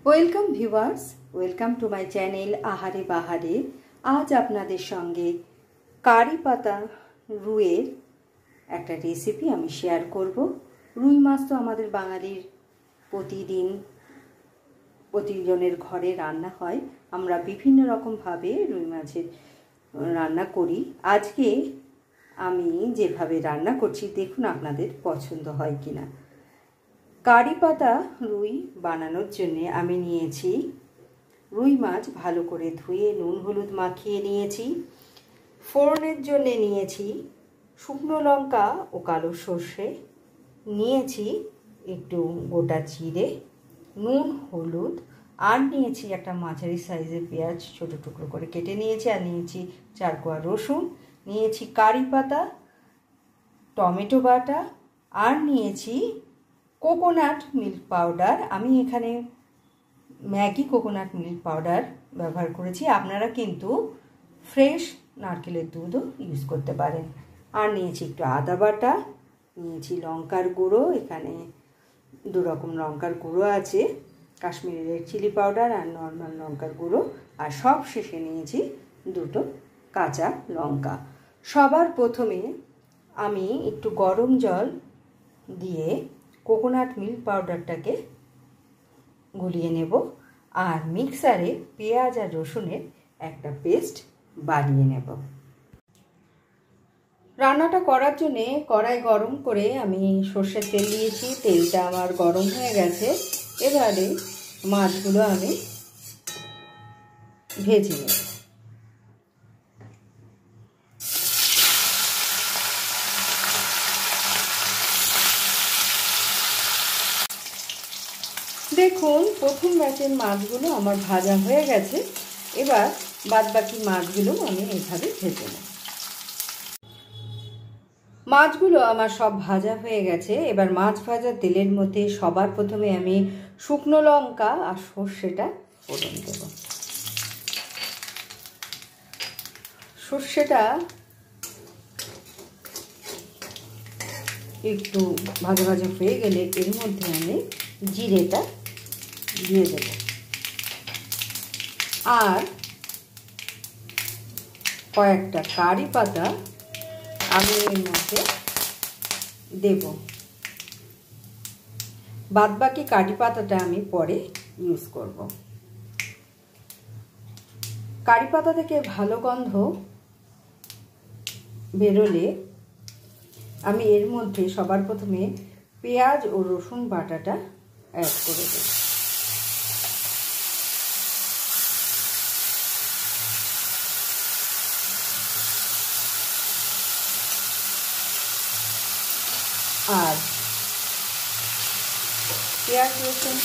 Welcome viewers, welcome to my channel আহারে বাহারে। আজ আপনাদের সঙ্গে কারি পাতা রুইয়ের একটা রেসিপি আমি শেয়ার করব। রুই মাছ তো আমাদের বাঙালির প্রতিজনের ঘরে রান্না হয়। আমরা বিভিন্ন রকমভাবে রুই মাছের রান্না করি। আজকে আমি যেভাবে রান্না করছি দেখুন আপনাদের পছন্দ হয় কিনা। কারি পাতা রুই বানানোর জন্যে আমি নিয়েছি রুই মাছ ভালো করে ধুয়ে নুন হলুদ মাখিয়ে নিয়েছি। ফোড়নের জন্যে নিয়েছি শুকনো লঙ্কা ও কালো সর্ষে, নিয়েছি একটু গোটা জিরে, নুন হলুদ, আর নিয়েছি একটা মাঝারি সাইজের পেঁয়াজ ছোটো টুকরো করে কেটে নিয়েছি, আর নিয়েছি 4 কোয়া রসুন, নিয়েছি কারি পাতা, টমেটো বাটা, আর নিয়েছি কোকোনাট মিল্ক পাউডার। আমি এখানে ম্যাগি কোকোনাট মিল্ক পাউডার ব্যবহার করেছি, আপনারা কিন্তু ফ্রেশ নারকেলের দুধও ইউজ করতে পারেন। আর নিয়েছি একটু আদা বাটা, নিয়েছি লঙ্কার গুঁড়ো, এখানে 2 রকম লঙ্কার গুঁড়ো আছে, কাশ্মীরি রেড চিলি পাউডার আর নর্মাল লঙ্কার গুঁড়ো, আর সব শেষে নিয়েছি 2টো কাঁচা লঙ্কা। সবার প্রথমে আমি একটু গরম জল দিয়ে কোকোনাট মিল্ক পাউডারটাকে গুলিয়ে নেব, আর মিক্সারে পেঁয়াজ আর রসুনের একটা পেস্ট বানিয়ে নেব। রান্নাটা করার জন্যে কড়াই গরম করে আমি সর্ষের তেল দিয়েছি, তেলটা আমার গরম হয়ে গেছে। এবারে মাছগুলো আমি ভেজে নেব। দেখুন প্রথম ব্যাচের মাছগুলো আমার ভাজা হয়ে গেছে। এবার বাদবাকি মাছগুলো আমি এইভাবে ভেজে নেব। মাছগুলো আমার সব ভাজা হয়ে গেছে। এবার মাছ ভাজা তেলের মধ্যে সবার প্রথমে আমি শুকনো লঙ্কা আর সর্ষেটা ফোড়ন দেব। সর্ষেটা একটু ভাজা ভাজা হয়ে গেলে এর মধ্যে আমি জিরেটা দিয়ে দেব, আর কয়েকটা কারি পাতা আমি এর মধ্যে দেব। বাদবাকি কারি পাতাটা আমি পরে ইউজ করব। কারি পাতা থেকে ভালো গন্ধ বেরোলে আমি এর মধ্যে সবার প্রথমে পেঁয়াজ ও রসুন বাটাটা অ্যাড করে দেব। আর পেঁয়াজ রসুন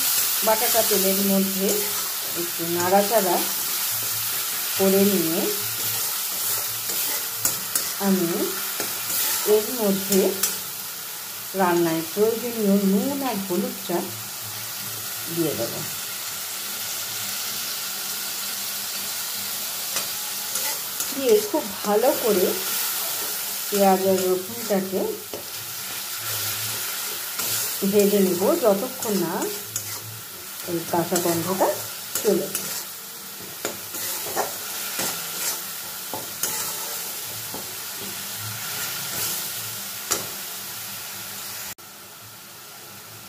বাটাটা তেলের মধ্যে একটু নাড়াচাড়া করে নিয়ে আমি এর মধ্যে রান্নায় প্রয়োজনীয় নুন আর হলুদটা দিয়ে দেব। দিয়ে খুব ভালো করে পেঁয়াজ আর রসুনটাকে ভেজে নেব যতক্ষণ না এই কাঁচা গন্ধটা চলে যায়।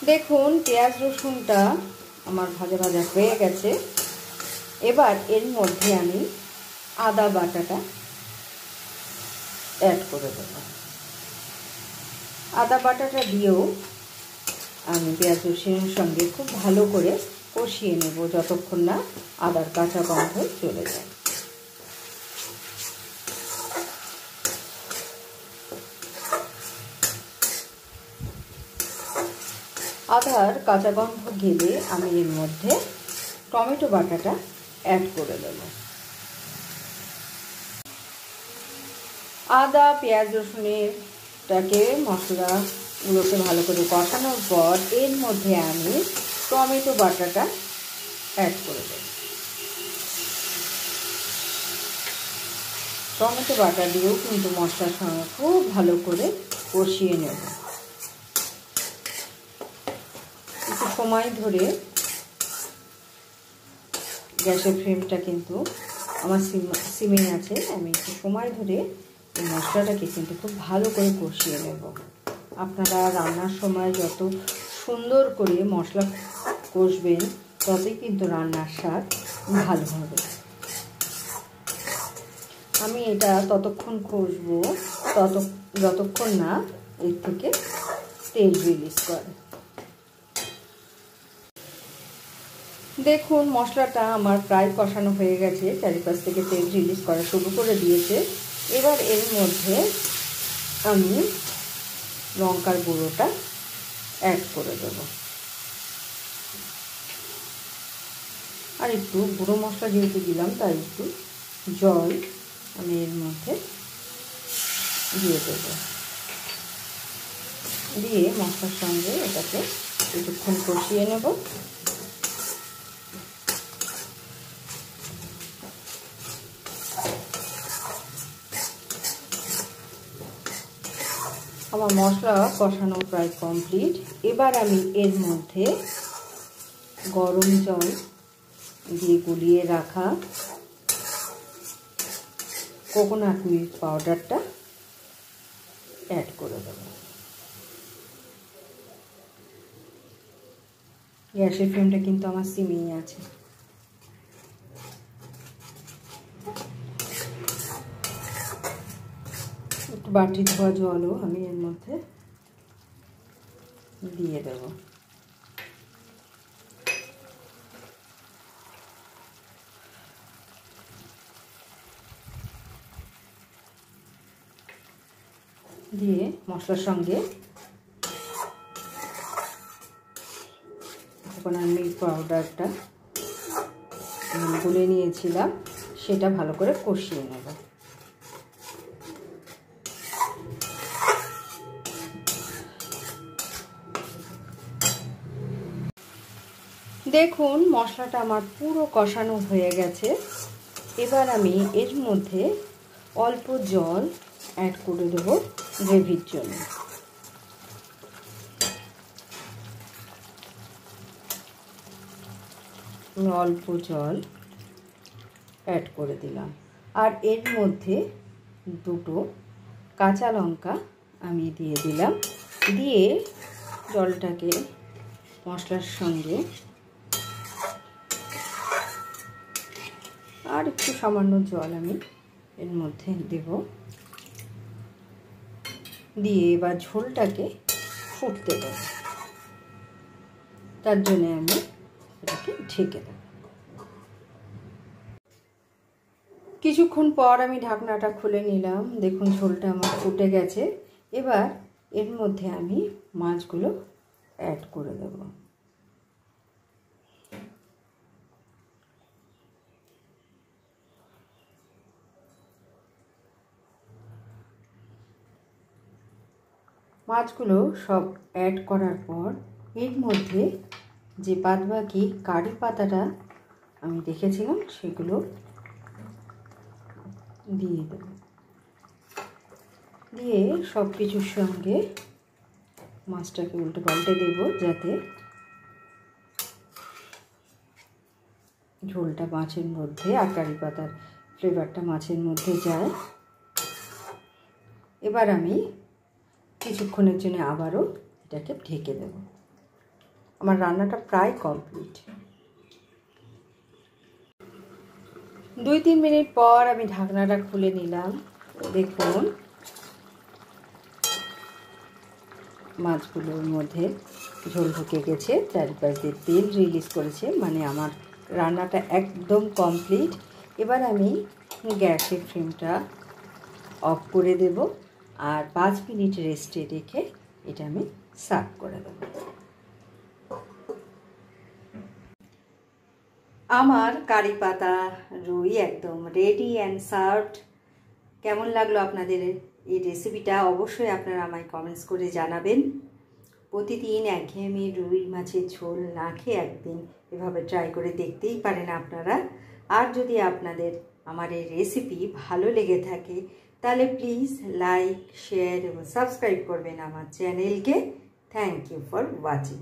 দেখুন পেঁয়াজ রসুনটা আমার ভাজা ভাজা হয়ে গেছে। এবার এর মধ্যে আমি আদা বাটাটা অ্যাড করে দেব। আদা বাটাটা দিয়েও আমি পেঁয়াজ রসুনের সঙ্গে খুব ভালো করে কষিয়ে নেব যতক্ষণ না আদার কাঁচা গন্ধ চলে যায়। আদার কাঁচা গন্ধ গেলে আমি এর মধ্যে টমেটো বাটাটা অ্যাড করে দেব। আদা পেঁয়াজ রসুনেরটাকে মশলাগুলোকে ভালো করে কষানোর পর এর মধ্যে আমি টমেটো বাটাটা অ্যাড করে দেব। টমেটো বাটা দিয়েও কিন্তু মশলার সঙ্গে খুব ভালো করে কষিয়ে নেব। একটু সময় ধরে গ্যাসের ফ্লেমটা কিন্তু আমার সিমে আছে। আমি একটু সময় ধরে এই মশলাটাকে কিন্তু খুব ভালো করে কষিয়ে নেব। আপনারা রান্নার সময় যত সুন্দর করে মশলা কষবেন ততই কিন্তু রান্নার স্বাদ ভালো হবে। আমি এটা ততক্ষণ কষবো যতক্ষণ না এর থেকে তেল রিলিজ করে। দেখুন মশলাটা আমার প্রায় কষানো হয়ে গেছে, চারিপাশ থেকে তেল রিলিজ করা শুরু করে দিয়েছে। এবার এর মধ্যে আমি লঙ্কার গুঁড়োটা অ্যাড করে দেব। আর একটু গুঁড়ো মশলা যেহেতু দিলাম তাই একটু জল আমি এর মধ্যে দিয়ে দেব। দিয়ে মশলার সঙ্গে এটাকে কিছুক্ষণ কষিয়ে নেব। আমার মশলা কষানো প্রায় কমপ্লিট। এবার আমি এর মধ্যে গরম জল দিয়ে গুলিয়ে রাখা কোকোনাট মিল্ক পাউডারটা অ্যাড করে দেব। গ্যাসের ফ্লেমটা কিন্তু আমার সিমেই আছে। একটু বাটি ধোয়া জলও আমি এর মধ্যে দিয়ে দেব। দিয়ে মশলার সঙ্গে কোকোনাট মিল্ক পাউডারটা গুলে নিয়েছিলাম সেটা ভালো করে কষিয়ে নেব। দেখুন মশলাটা আমার পুরো কষানো হয়ে গেছে। এবার আমি এর মধ্যে অল্প জল অ্যাড করে দেব গ্রেভির জন্য। অল্প জল অ্যাড করে দিলাম। আর এর মধ্যে দুটো কাঁচা লঙ্কা আমি দিয়ে দিলাম। দিয়ে জলটাকে মশলার সঙ্গে আর একটু সামান্য জল আমি এর মধ্যে দেব। দিয়ে এবার ঝোলটাকে ফুটতে দেব। তার জন্য আমি এটাকে ঢেকে দেব। কিছুক্ষণ পর আমি ঢাকনাটা খুলে নিলাম। দেখুন ঝোলটা আমার ফুটে গেছে। এবার এর মধ্যে আমি মাছগুলো অ্যাড করে দেব। মাছগুলো সব অ্যাড করার পর এর মধ্যে যে বাদবাকি কারি পাতাটা আমি রেখেছিলাম সেগুলো দিয়ে দেব। দিয়ে সব কিছুর সঙ্গে মাছটাকে উল্টে পাল্টে দেব যাতে ঝোলটা মাছের মধ্যে আর কারি পাতার ফ্লেভারটা মাছের মধ্যে যায়। এবার আমি কিছুক্ষণের জন্য আবারও এটাকে ঢেকে দেব। আমার রান্নাটা প্রায় কমপ্লিট। 2-3 মিনিট পর আমি ঢাকনাটা খুলে নিলাম। দেখুন মাছগুলোর মধ্যে ঝোল ঢুকে গেছে, চারিপাশ দিয়ে তেল রিলিজ করেছে, মানে আমার রান্নাটা একদম কমপ্লিট। এবার আমি গ্যাসের ফ্লেমটা অফ করে দেব আর 5 মিনিট রেস্টে রেখে এটা আমি সার্ভ করে দেব। আমার কারি পাতা রুই একদম রেডি অ্যান্ড সার্ভড। কেমন লাগলো আপনাদের এই রেসিপিটা অবশ্যই আপনারা আমায় কমেন্টস করে জানাবেন। প্রতিদিন একঘেয়েমি রুই মাছের ঝোল না খেয়ে একদিন এভাবে ট্রাই করে দেখতেই পারেন আপনারা। আর যদি আপনাদের আমার এই রেসিপি ভালো লেগে থাকে তাহলে প্লিজ লাইক, শেয়ার এবং সাবস্ক্রাইব করবেন আমার চ্যানেলকে। Thank you for watching.